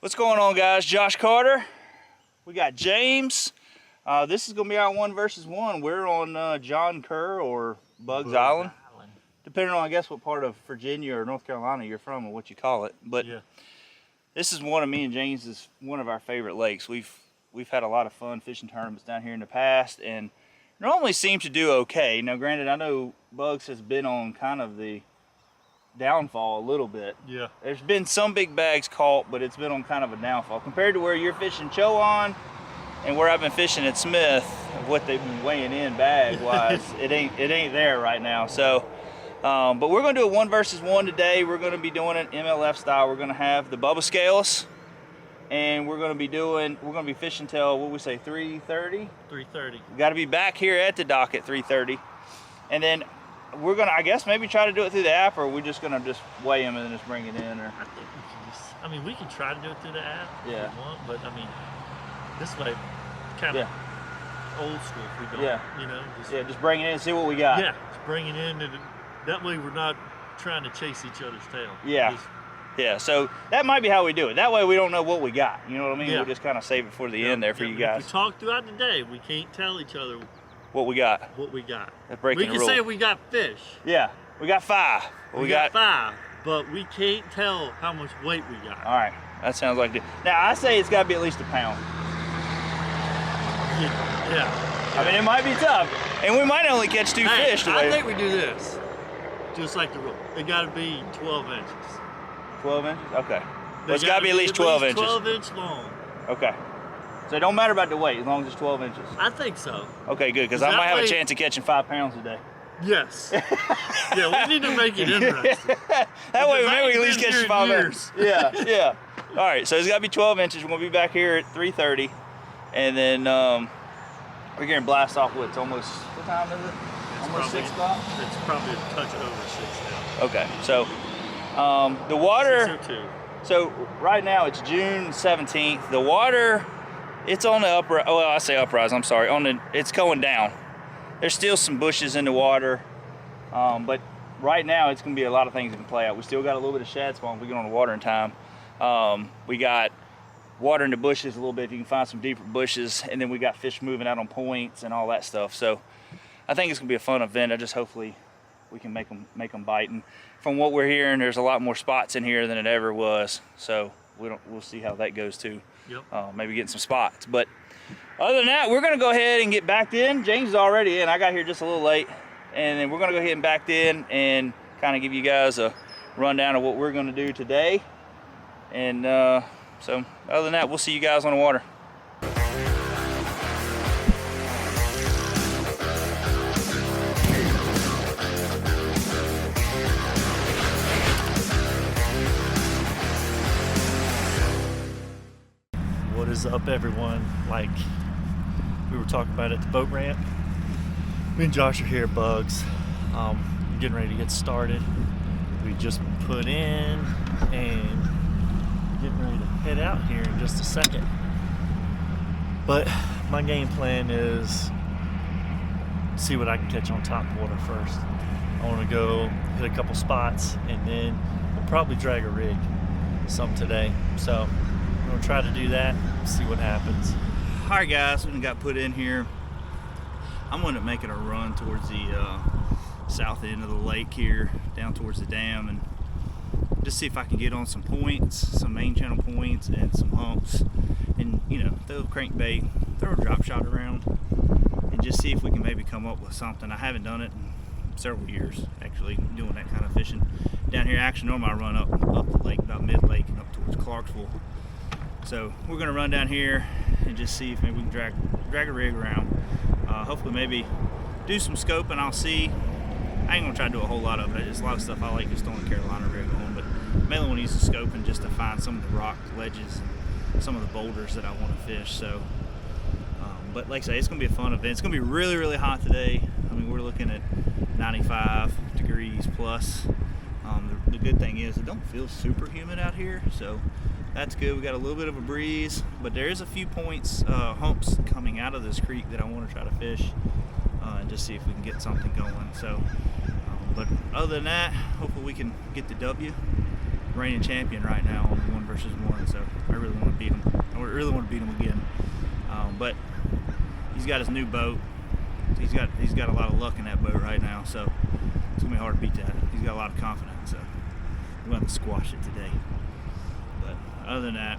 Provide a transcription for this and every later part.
What's going on, guys? Josh Carter. We got James. This is going to be our 1 versus 1. We're on John Kerr or Bugs Island, depending on, I guess, what part of Virginia or North Carolina you're from or what you call it. But yeah, this is one of me and James's one of our favorite lakes. We've had a lot of fun fishing tournaments down here in the past, and normally seem to do okay. Now, granted, I know Bugs has been on kind of the downfall a little bit. Yeah. There's been some big bags caught, but it's been on kind of a downfall compared to where you're fishing Chowan and where I've been fishing at Smith. What they've been weighing in bag wise, it ain't there right now. So, but we're gonna do a 1 versus 1 today. We're gonna be doing it MLF style. We're gonna have the Bubba scales, and we're gonna be fishing till what we say 3:30. 3:30. We got to be back here at the dock at 3:30, and then we're gonna, I guess, maybe try to do it through the app, or we're just gonna weigh them and then just bring it in. Or I think we can just, I mean, we can try to do it through the app if we want, but I mean, this way, kind of old school if we don't, you know. Just bring it in and see what we got. Yeah, just bring it in, and that way we're not trying to chase each other's tail. Yeah, so that might be how we do it. That way we don't know what we got. You know what I mean? Yeah. We'll just kind of save it for the end there for you guys. If we talk throughout the day, we can't tell each other what we got. That's breaking we can the rule. say we got fish. Yeah, we got 5. We got 5, but we can't tell how much weight we got. All right, that sounds like it. Now, I say it's got to be at least a pound. Yeah. I mean, it might be tough, and we might only catch 2 fish. I think we do this, just like the rule. It got to be 12 inches. 12 inches? Okay. Well, it's got to be at least 12 inches. 12 inch long. Okay. So it don't matter about the weight as long as it's 12 inches. I think so. Okay, good, because I might have a chance of catching 5 pounds a day. Yes. Yeah, we need to make it interesting. That way, maybe we at least catch 5 pounds. Yeah. All right, so it's got to be 12 inches. We're going to be back here at 3:30, and then we're going to blast off. It's almost, what time is it? Almost 6 o'clock? It's probably a touch over 6 now. Okay, so the water. 6:02. So right now it's June 17th. The water, it's on the uprise. Oh, well, I say uprise. I'm sorry. It's going down. There's still some bushes in the water, but right now it's going to be a lot of things that can play out. We still got a little bit of shad spawn if we get on the water in time. We got water in the bushes a little bit. You can find some deeper bushes, and then we got fish moving out on points and all that stuff. So I think it's going to be a fun event. Hopefully we can make them bite. And from what we're hearing, there's a lot more spots in here than it ever was. So we'll see how that goes too. Yep. Maybe getting some spots. But other than that, we're gonna go ahead and get backed in. James is already in. I got here just a little late, and then we're gonna go ahead and backed in and kind of give you guys a rundown of what we're gonna do today. And so other than that, we'll see you guys on the water. What is up, everyone? Like we were talking about at the boat ramp, me and Josh are here at Bugs, getting ready to get started. We just put in and getting ready to head out here in just a second. But my game plan is see what I can catch on top water first. I want to go hit a couple spots, and then we'll probably drag a rig some today. So we're gonna try to do that, see what happens. All right, guys, we got put in here. I'm gonna make it a run towards the south end of the lake here, down towards the dam, and just see if I can get on some points, some main channel points, and some humps, and throw a crankbait, throw a drop shot around, and just see if we can maybe come up with something. I haven't done it in several years, actually, doing that kind of fishing down here. Actually, normally I run up the lake, about mid-lake, and up towards Clarksville. So we're gonna run down here and just see if maybe we can drag a rig around. Hopefully maybe do some scoping. I'll see. I ain't gonna try to do a whole lot of it. There's a lot of stuff I like just throwing a Carolina rig on, but mainly want to use the scoping just to find some of the rock ledges and some of the boulders that I want to fish. So, but like I say, it's gonna be a fun event. It's gonna be really, really hot today. I mean, we're looking at 95 degrees plus. The good thing is it don't feel super humid out here, so that's good. We got a little bit of a breeze, but there is a few points, humps coming out of this creek that I want to try to fish and just see if we can get something going. So, but other than that, hopefully we can get the W reigning champion right now on 1-versus-1. So I really want to beat him. I really want to beat him again. But he's got his new boat. He's got a lot of luck in that boat right now. So it's gonna be hard to beat that. He's got a lot of confidence. So we're gonna have to squash it today. But other than that,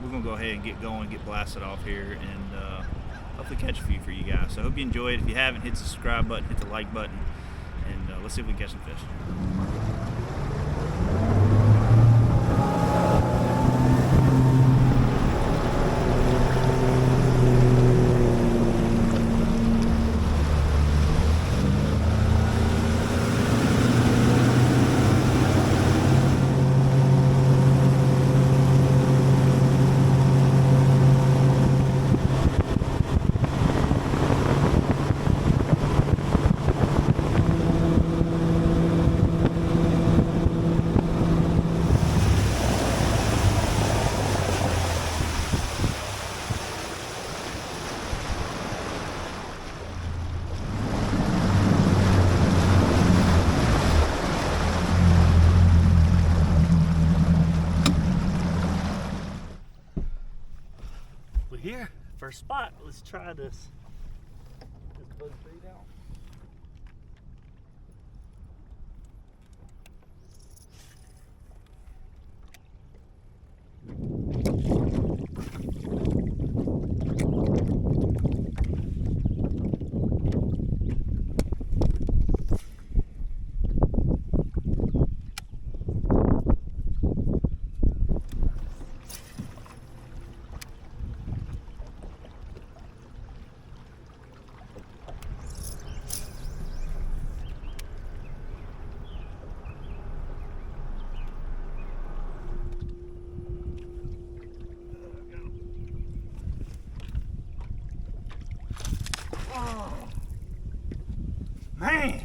we're gonna go ahead and get going, get blasted off here, and hopefully catch a few for you guys. So I hope you enjoyed. If you haven't, hit the subscribe button, hit the like button, and let's see if we can catch some fish. Here, first spot. Let's try this. Just bug bait out. Oh, man.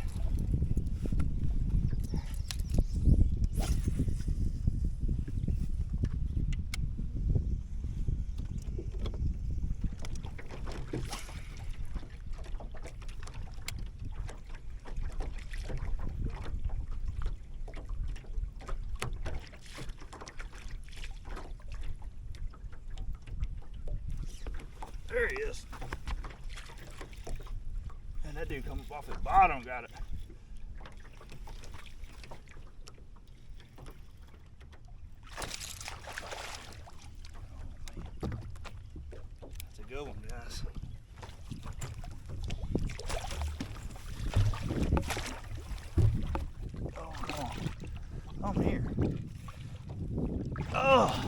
There he is. And that dude come up off the bottom, got it. Oh, man. That's a good one, guys. Oh, come on. I'm here. Oh.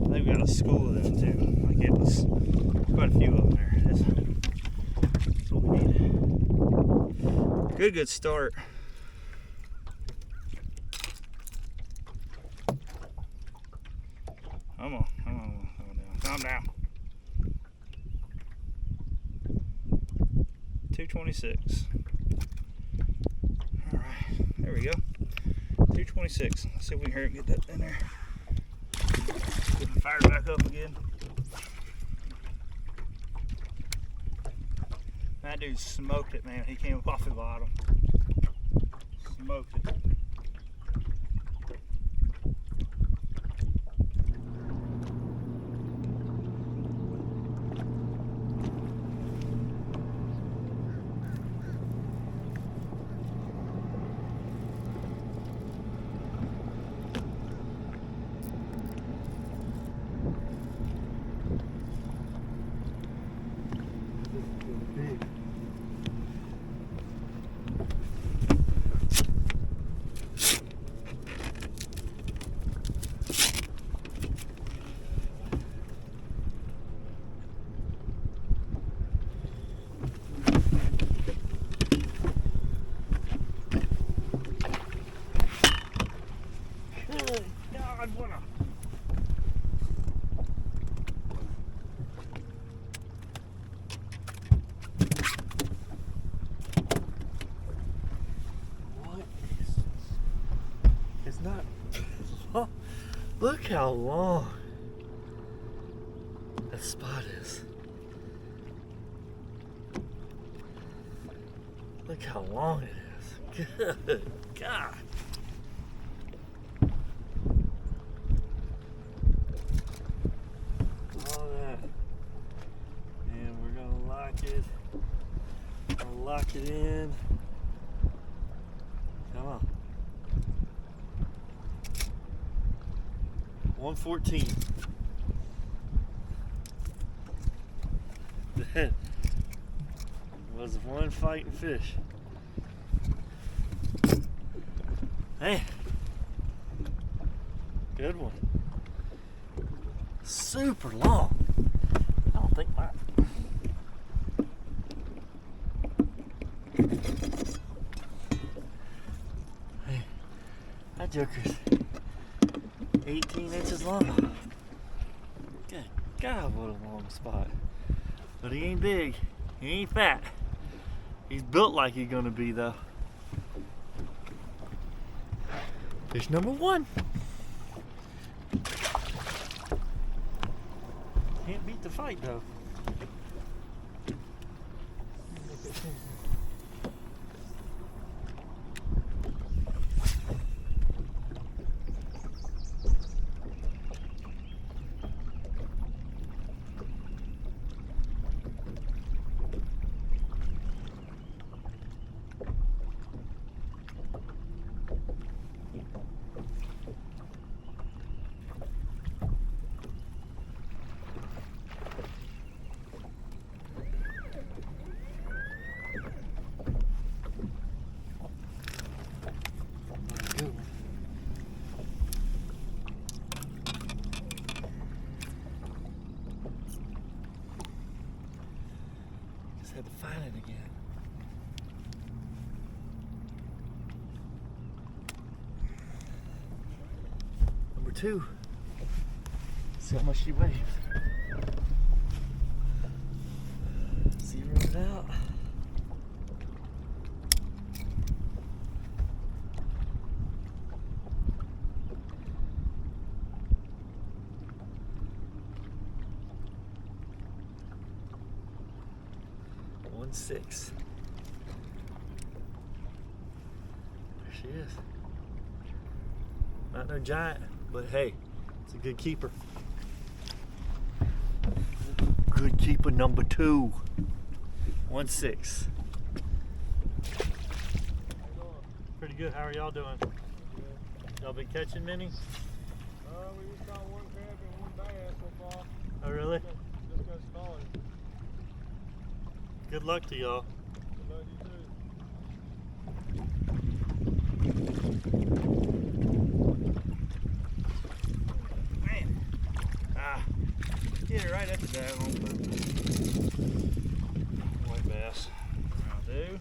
They've got a school of them too. Like it was quite a few of them there. That's what we need. Good start. Come on, calm down. 226. All right, there we go. 226. Let's see if we can hurry and get that in there. Get him fired back up again. That dude smoked it, man. He came up off the bottom. Smoked it. not. Look how long that spot is. Look how long it is. Good God. All that. And we're gonna lock it. I'll lock it in. Come on. 114. That was one fighting fish. Hey, good one. Super long. I don't think my. Hey, that joker's 18 inches long. Good God, what a long spot. But he ain't big. He ain't fat. He's built like he's gonna be though. Fish number one. Can't beat the fight though. Had to find it again. Number two. See how much she weighs. Zero it out. Six. There she is. Not no giant, but hey, it's a good keeper. Good keeper number two. 1-6. Pretty good. How are y'all doing? Y'all been catching many? We just caught one crab and one bass so far. Oh really? Just got started. Good luck to y'all. Good luck to you Man. Get it right at the daggone white bass. I'll do.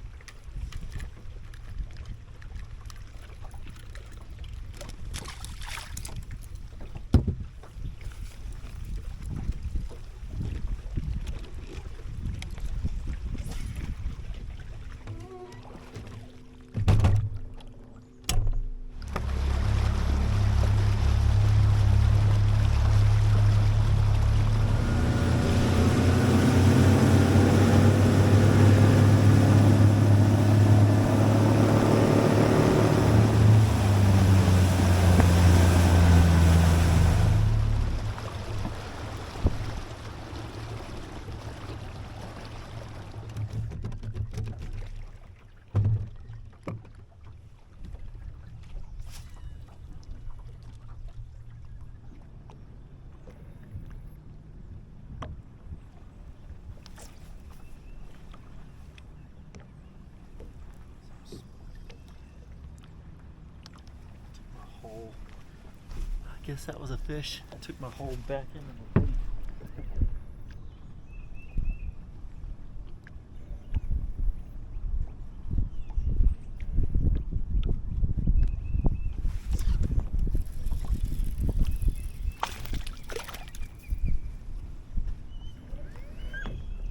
I guess that was a fish. I took my hole back into the boat.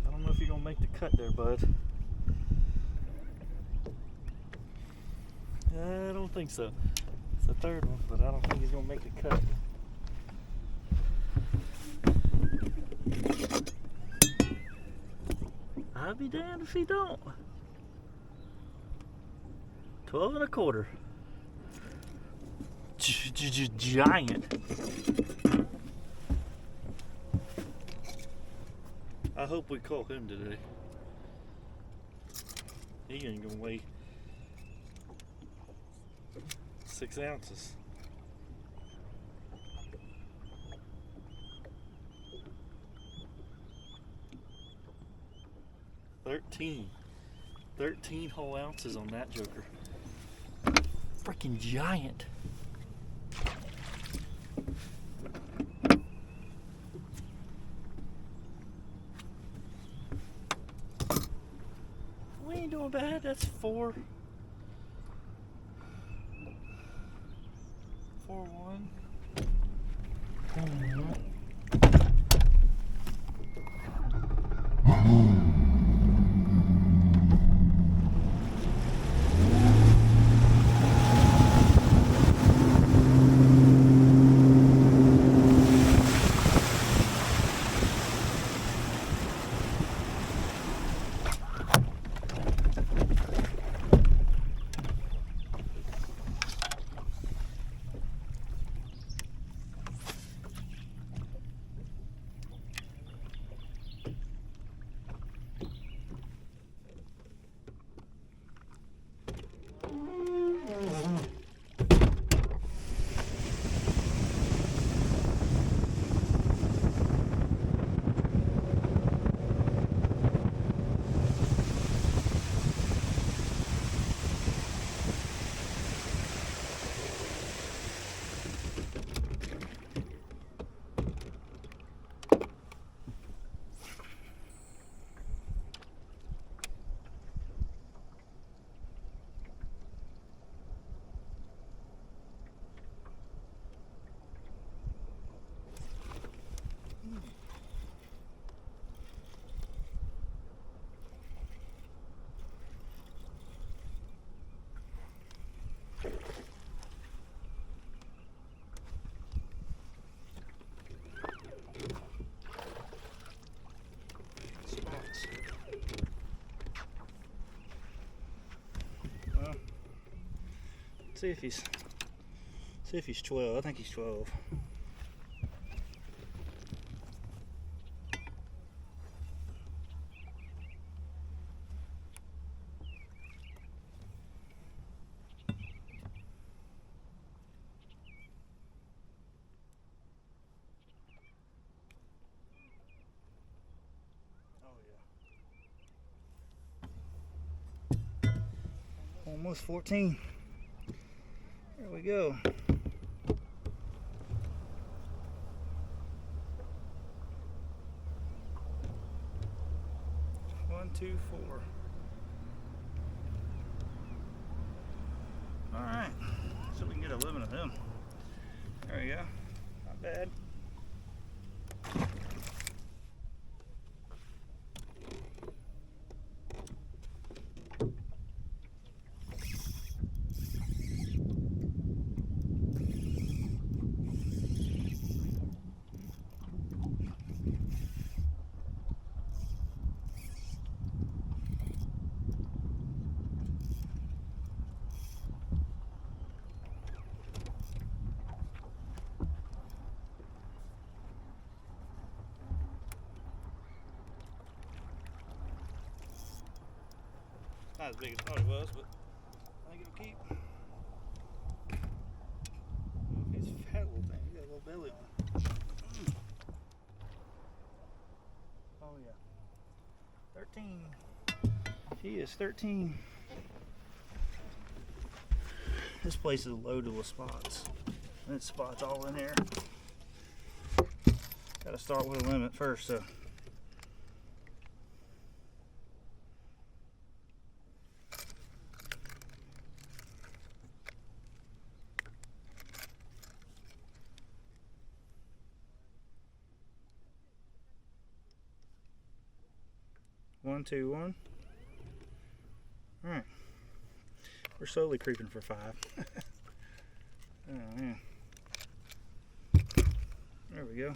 I don't know if you're gonna make the cut there, bud. I don't think so. It's the third one, but I don't think he's gonna make the cut. I'll be damned if he don't. 12 and a quarter. Giant. I hope we caught him today. He ain't gonna weigh 6 ounces. Thirteen whole ounces on that joker. Freaking giant. We ain't doing bad. That's 4-1. See if he's 12. I think he's 12. Almost 14. There we go. One, 2, 4. All right, so we can get 11 of them. There we go. Not bad. Not as big as I thought it was, but I think it'll keep. He's a fat little thing. He got a little belly on him. Oh yeah. 13. He is 13. This place is loaded with spots. There's spots all in here. Gotta start with a limit first, so. One, 2, 1. All right. We're slowly creeping for 5. Oh man. There we go.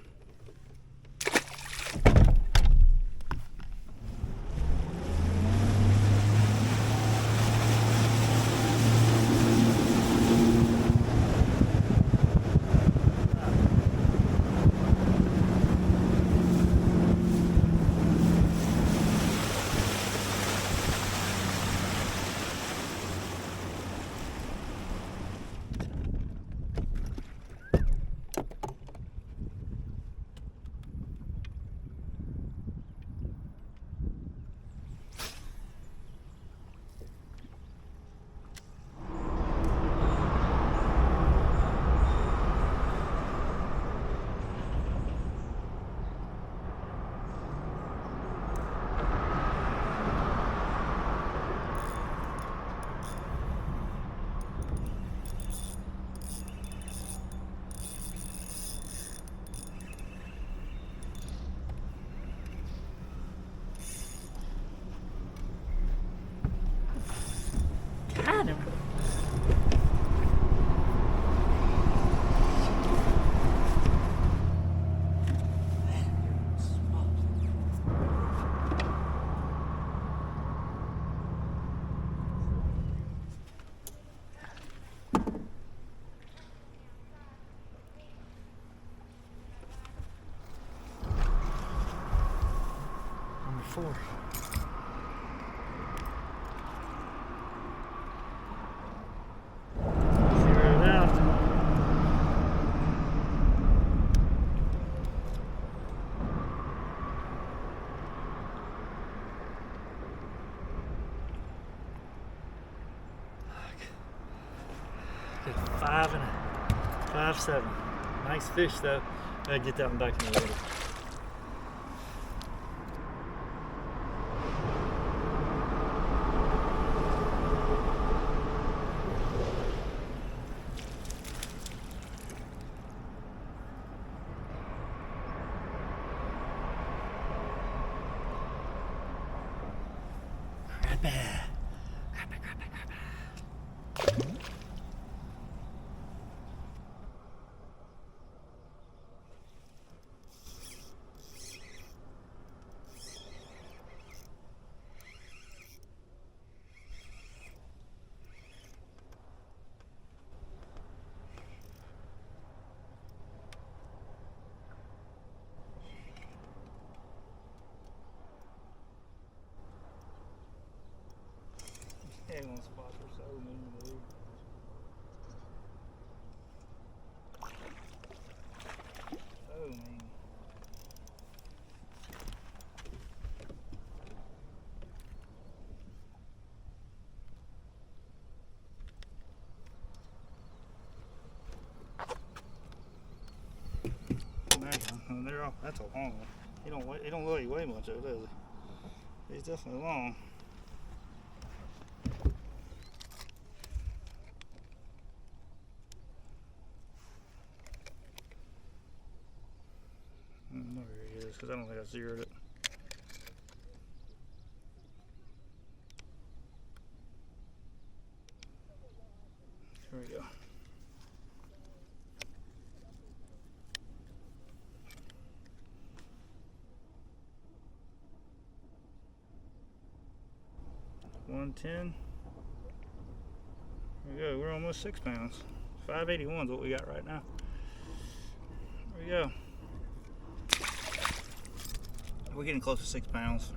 before. Zero it out. Got 5.7. Nice fish though. Gotta get that one back in the water. Grab it. Grab it, grab it, grab it. Hang on, spots are so mean, dude. So mean. Man, they're all, that's a long one. He don't really weigh much of it, does he? He's definitely long. There he is, because I don't think I zeroed it. Here we go. $110. There we go. We're almost 6 pounds. 581 is what we got right now. There we go. We're getting close to 6 pounds.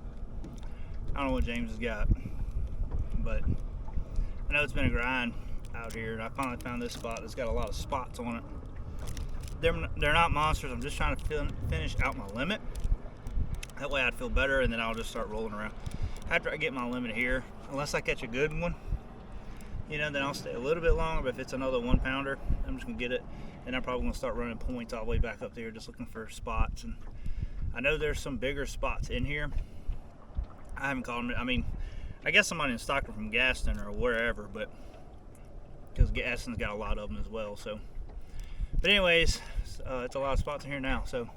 I don't know what James has got, but I know it's been a grind out here, and I finally found this spot that's got a lot of spots on it. They're not monsters. I'm just trying to finish out my limit. That way I'd feel better, and then I'll just start rolling around. After I get my limit here, unless I catch a good one, you know, then I'll stay a little bit longer. But if it's another 1 pounder, I'm just gonna get it, and I'm probably gonna start running points all the way back up there, just looking for spots. And I know there's some bigger spots in here. I haven't caught them. I mean, I guess somebody in Stockton from Gaston or wherever, but because Gaston's got a lot of them as well. So, but anyways, it's a lot of spots in here now. So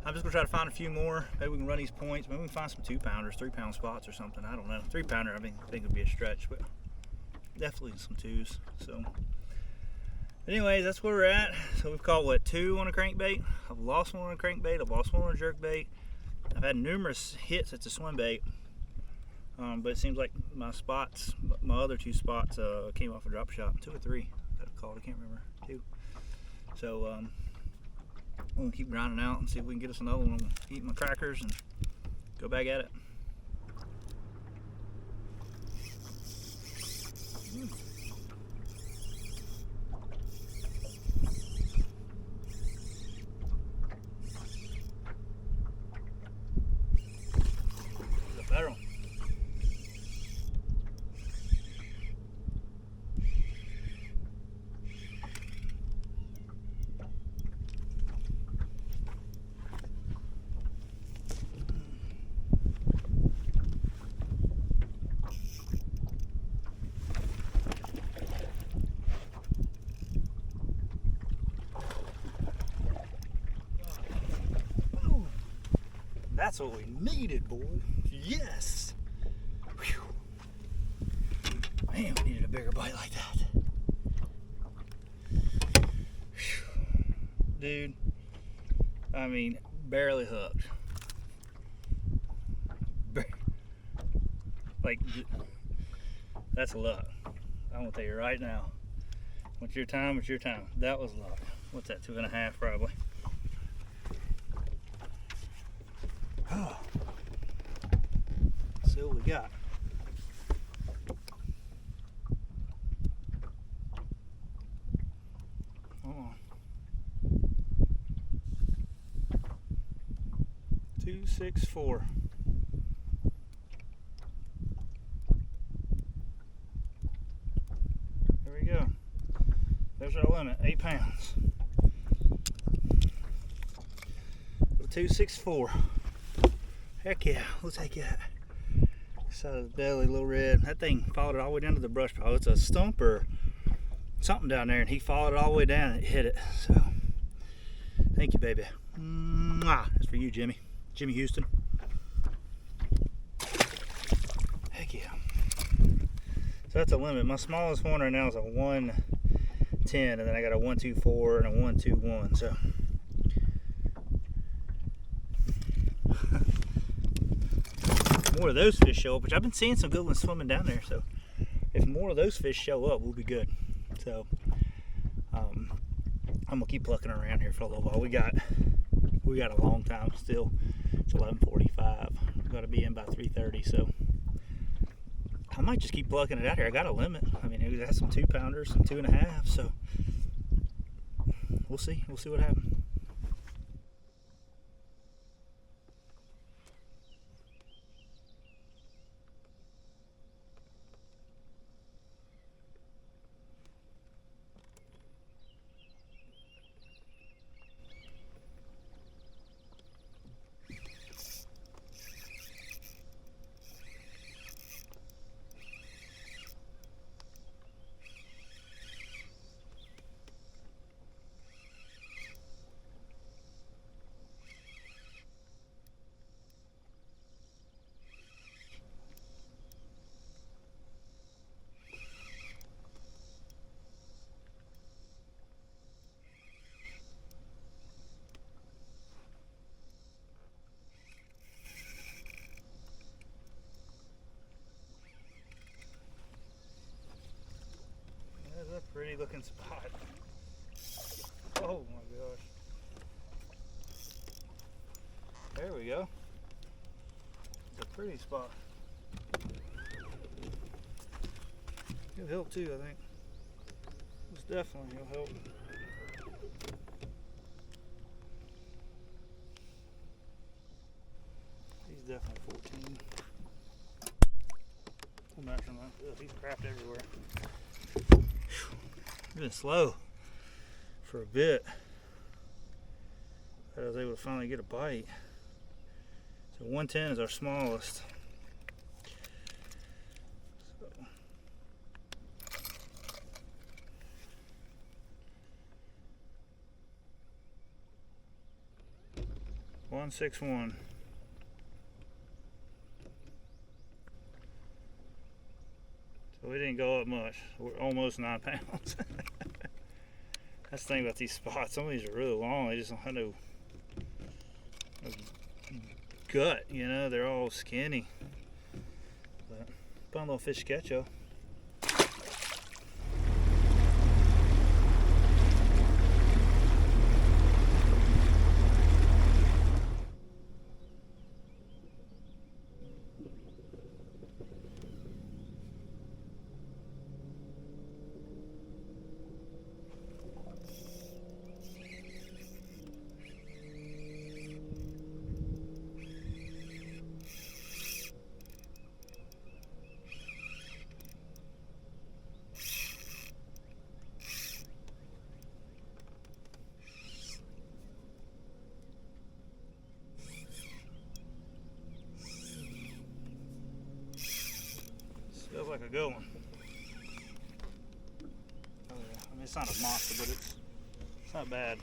I'm just gonna try to find a few more. Maybe we can run these points. Maybe we can find some 2 pounders, 3 pound spots or something. I don't know. 3 pounder, I think would be a stretch, but definitely some 2s. So, anyways, that's where we're at. So we've caught what, 2 on a crankbait. I've lost one on a crankbait. I've lost one on a jerkbait. I've had numerous hits at the swim bait, but it seems like my other 2 spots came off a drop shot. 2 or 3 that I caught. I can't remember. 2. So I'm gonna keep grinding out and see if we can get us another one. Eat my crackers and go back at it. The better one. That's what we needed, boy. Yes. Whew. Man, we needed a bigger bite like that. Whew. Dude, I mean, barely hooked. Like, that's luck. I'm gonna tell you right now. What's your time? What's your time? That was luck. What's that, 2.5 probably? Oh. see what we got. Hold on. 264. There we go. There's our limit, 8 pounds. 264. Heck yeah, we'll take that. Side of the belly, a little red. That thing followed it all the way down to the brush pile. It's a stump or something down there, and he followed it all the way down and it hit it. So, thank you, baby. Mwah. That's for you, Jimmy. Jimmy Houston. Heck yeah. So that's a limit. My smallest one right now is a 110, and then I got a 124 and a 121. So. More of those fish show up, which I've been seeing some good ones swimming down there. So if more of those fish show up, we'll be good. So I'm gonna keep plucking around here for a little while. We got a long time still. It's 11:45. We've got to be in by 3:30. So I might just keep plucking it out here. I got a limit. I mean, it has some 2-pounders, some 2.5. So we'll see. We'll see what happens. That's a pretty looking spot. Oh my gosh. There we go. It's a pretty spot. It'll help too, I think. Most definitely will help. He's definitely 14. Pull back from that. He's crapped everywhere. Been slow for a bit, but I was able to finally get a bite. So 110 is our smallest. So 161. So we didn't go up much. We're almost 9 pounds. That's the thing about these spots. Some of these are really long. They just don't have no gut, you know. They're all skinny. But fun little fish catch, though. Feels like a good one. Oh yeah, I mean it's not a monster, but it's not bad.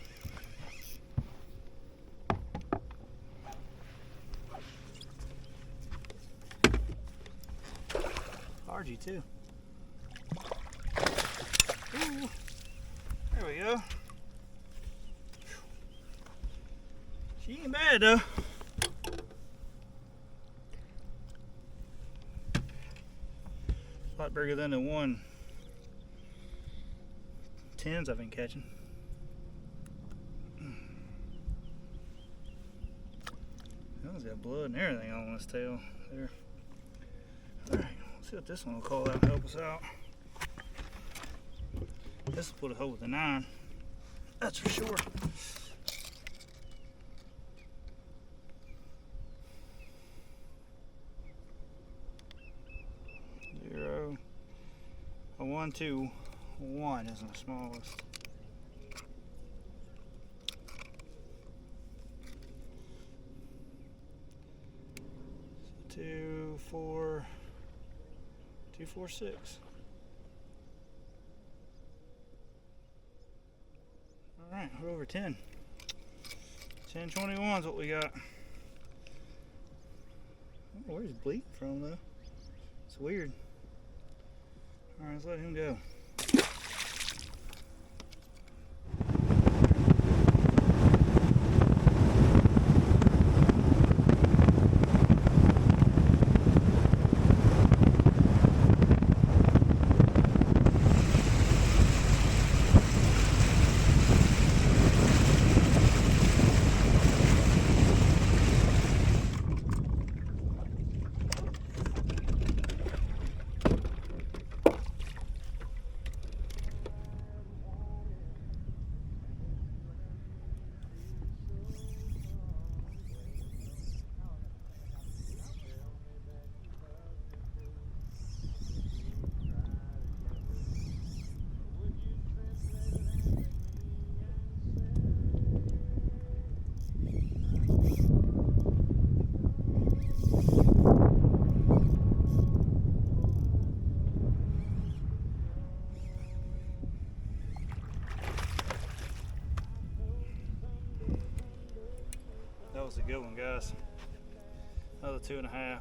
RG too. Ooh, there we go. She ain't bad though. A lot bigger than the 110s I've been catching. That one's got blood and everything on this tail there. See what this one will call out and help us out. This will put a hole with a 9. That's for sure. Zero. A 1, 2, 1 is the smallest. 2, 4, 2, 4, 6. All right, we're over 10. 1021 is what we got. I don't know where he's bleeding from though. It's weird. All right, let's let him go. That was a good one, guys. Another 2.5.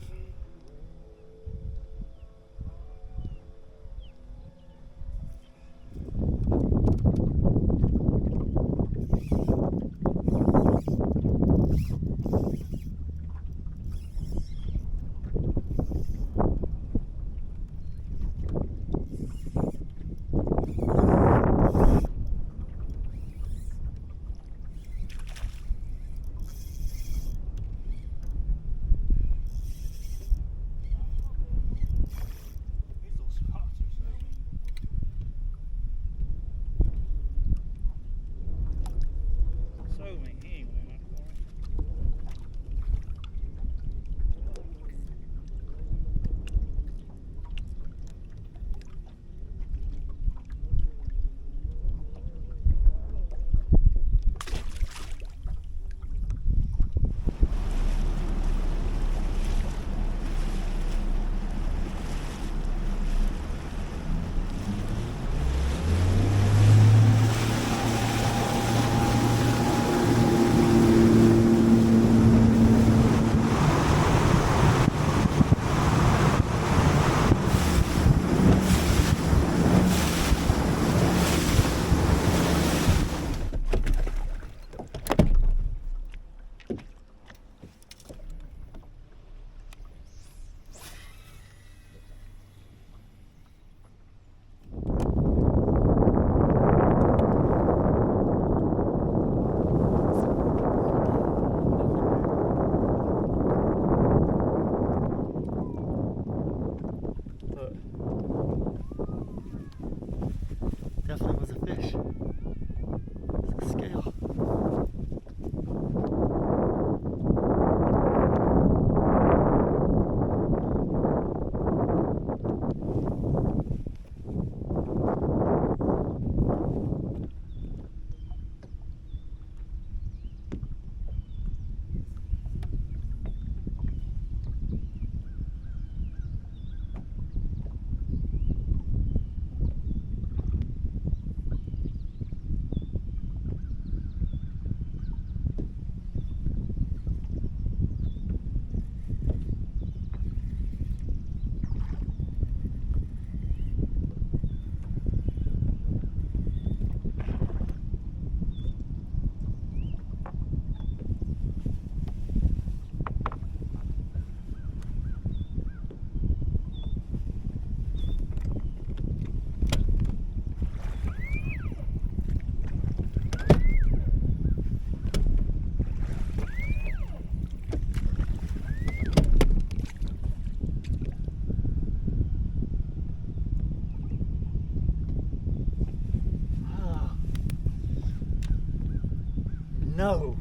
No.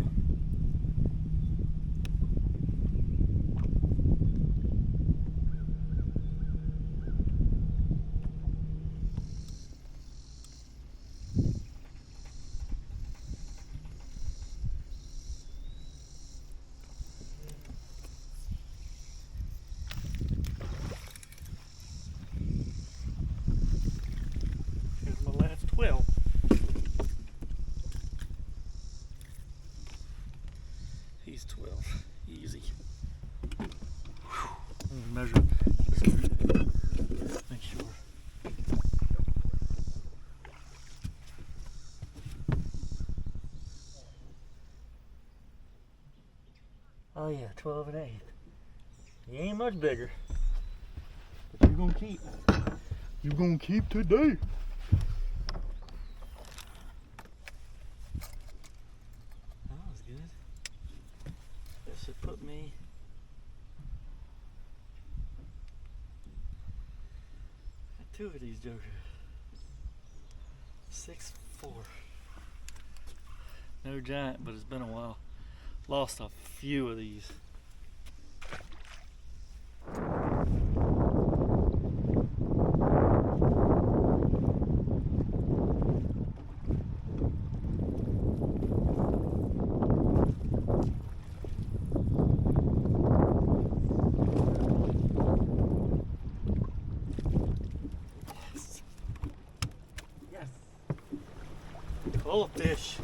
Here's my last 12. He's 12. Easy. Measure. Make sure. Oh yeah, 12 and 8. He ain't much bigger. But you're gonna keep. You're gonna keep today. That was good. That should put me at 2 of these jokers. 6'4". No giant, but it's been a while. Lost a few of these. Yes. Full of fish.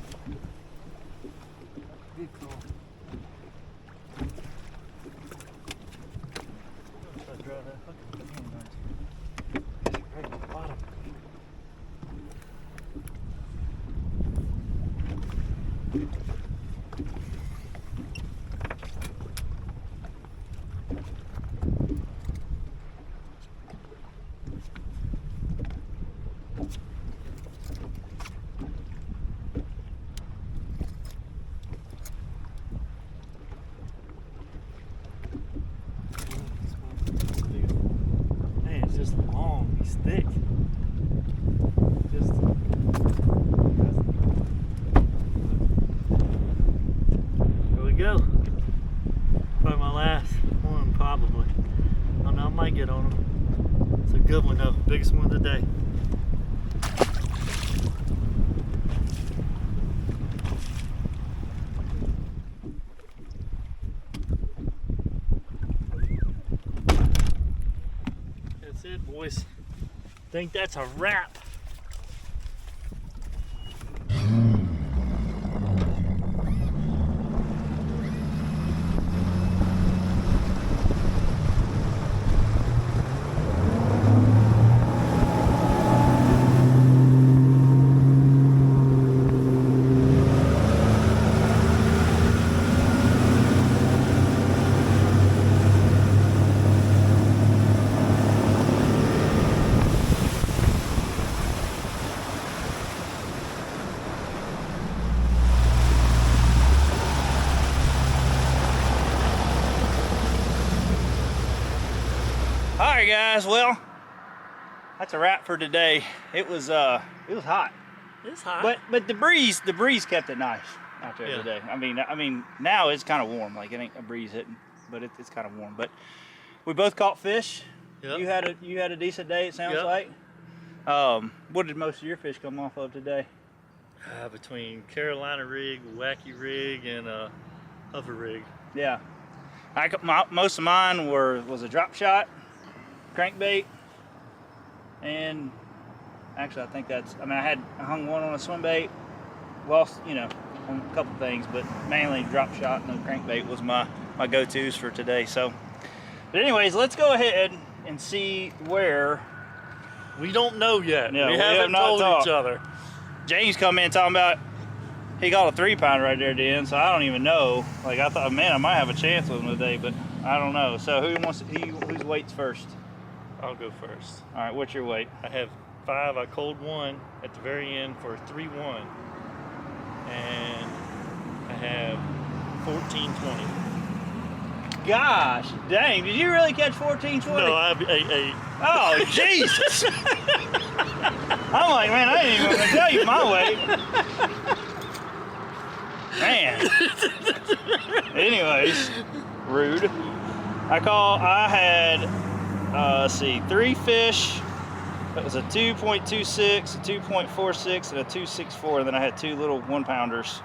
Good call. Try to drive that hook in the hand, right at the bottom. Man, it's just long. He's thick. Just. Here we go. Probably my last one, probably. I don't know, I might get on him. It's a good one though. Biggest one of the day. That's it, boys. Think that's a wrap. Alright guys, well, that's a wrap for today. It was hot. It's hot. But the breeze kept it nice out there Yeah. today. I mean now it's kind of warm, like it ain't a breeze hitting, but it's kind of warm. But we both caught fish. Yep. You had a decent day, it sounds Yep. like. What did most of your fish come off of today? Between Carolina rig, wacky rig, and hover rig. Yeah, most of mine was a drop shot, crankbait, and actually I think that's. I mean, I hung one on a swim bait, lost on a couple things, but mainly drop shot and the crankbait was my go-tos for today. So, but anyways, let's go ahead and see where. We don't know yet. No, we we haven't have not told talked. each other. James come in talking about he got a 3-pounder right there at the end, so I don't even know. Like I thought, man, I might have a chance with him today, but I don't know. So whose weights first? I'll go first. All right, what's your weight? I have 5. I cold one at the very end for 3-1, and I have 14-20. Gosh, dang! Did you really catch 14-20? No, I have 8-8. Oh Jesus! I'm like, man, I ain't even gonna tell you my weight. Man. Anyways, rude. I had, let's see, 3 fish. That was a 2.26, a 2.46, and a 2.64. And then I had 2 little 1-pounders,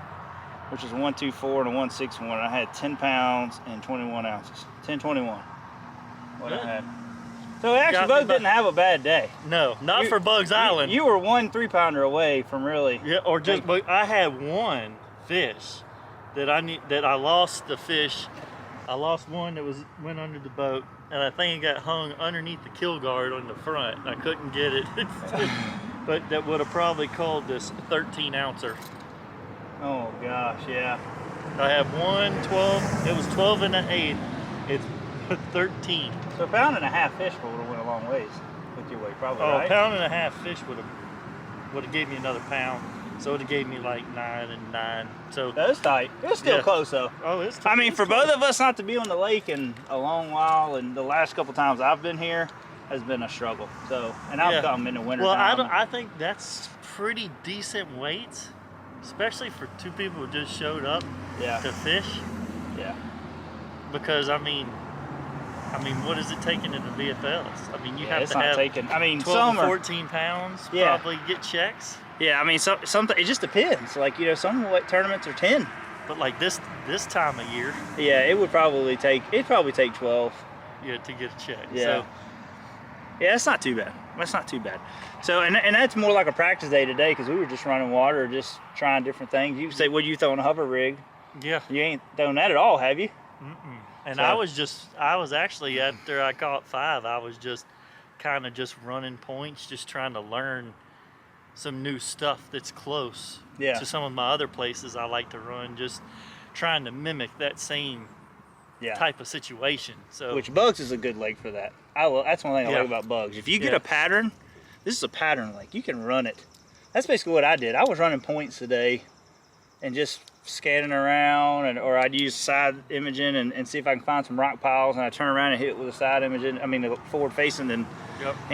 which is 1.24 and a 1.61. I had 10 pounds and 21 ounces. 10.21. What I had. So we actually both didn't have a bad day. No, not for Bugs Island. You were 1 3-pounder away from really. Yeah, or just, but I had 1 fish that I lost the fish. I lost one that went under the boat, and I think it got hung underneath the kill guard on the front. I couldn't get it, but that would have probably called this 13-ouncer. Oh gosh, yeah. I have 1 12. It was 12 and an 1/8. It's 13. So a 1.5 pound fish would have went a long ways with your weight, probably. Oh, right? a 1.5 pound fish would have gave me another pound. So it gave me like 9 and 9. So that was tight. It was still close though. Oh, it's. I mean, for both of us not to be on the lake in a long while, and the last couple times I've been here has been a struggle. So, and I've come in the winter. Well, time. I think that's pretty decent weights, especially for 2 people who just showed up to fish. Yeah. Because I mean, what is it taking in the VFLs? I mean, you have it's to not have taking. I mean, 12 some or 14 pounds. Yeah. Probably get checks. Yeah, I mean, some it just depends. Like, some tournaments are 10. But like this time of year. Yeah, it'd probably take 12. Yeah, to get a check. Yeah. So, yeah, that's not too bad. That's not too bad. So, and that's more like a practice day today because we were just running water, just trying different things. You say, well, you throwing a hover rig? Yeah. You ain't throwing that at all, have you? Mm-mm. And So- I was actually, after I caught 5, I was just kind of just running points, just trying to learn some new stuff that's close to some of my other places I like to run, just trying to mimic that same type of situation. So, which Bugs is a good lake for that. That's one thing I like about Bugs. If you get a pattern, this is a pattern lake. You can run it. That's basically what I did. I was running points today and just scanning around, or I'd use side imaging and see if I can find some rock piles, and I turn around and hit it with a side imaging. I mean, the forward facing, and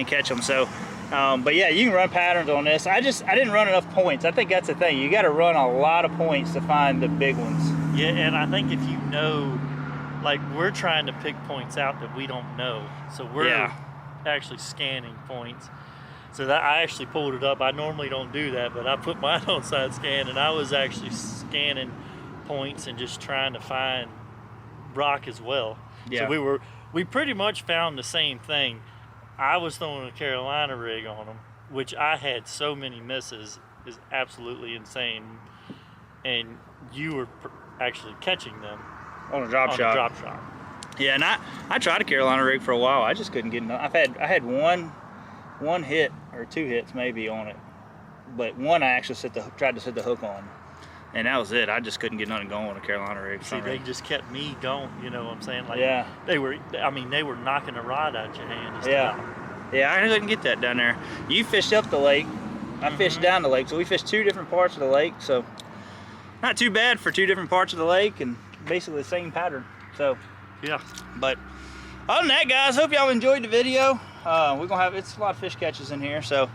catch them. So, but yeah, you can run patterns on this. I didn't run enough points. I think that's the thing. You got to run a lot of points to find the big ones. Yeah, and I think if you know, like we're trying to pick points out that we don't know, so we're actually scanning points. So that I actually pulled it up. I normally don't do that, but I put mine on side scan, and I was actually scanning points and just trying to find rock as well. Yeah. So we pretty much found the same thing. I was throwing a Carolina rig on them, which I had so many misses, is absolutely insane. And you were actually catching them On a drop shot. Yeah, and I tried a Carolina rig for a while. I just couldn't get enough. I had one hit or 2 hits maybe on it, but one I actually tried to set the hook on, and that was it. I just couldn't get nothing going on a Carolina rig. See, they just kept me going. You know what I'm saying? Like they were knocking a rod out your hand. Yeah, I couldn't get that down there. You fished up the lake. I fished down the lake, so we fished 2 different parts of the lake. So not too bad for 2 different parts of the lake, and basically the same pattern. So yeah. But other than that, guys, hope y'all enjoyed the video. We're gonna have it's a lot of fish catches in here, so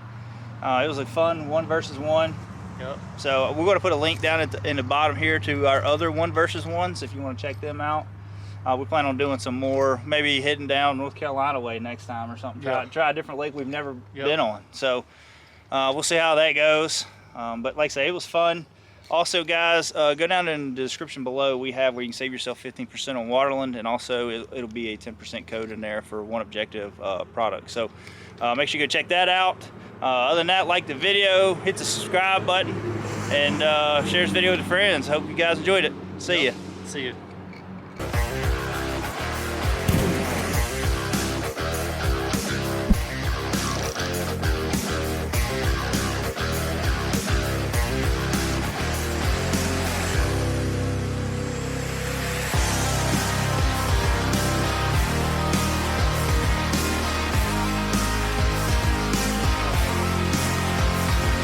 it was a fun 1 versus 1. Yep. So we're gonna put a link down in the bottom here to our other 1 versus 1s if you want to check them out. We plan on doing some more, maybe heading down North Carolina way next time or something. Try a different lake we've never been on. So we'll see how that goes. But like I say, it was fun. Also, guys, go down in the description below. We have where you can save yourself 15% on Waterland, and also it'll be a 10% code in there for One Objective product. So make sure you go check that out. Other than that, like the video, hit the subscribe button, and share this video with your friends. Hope you guys enjoyed it. See ya. See you.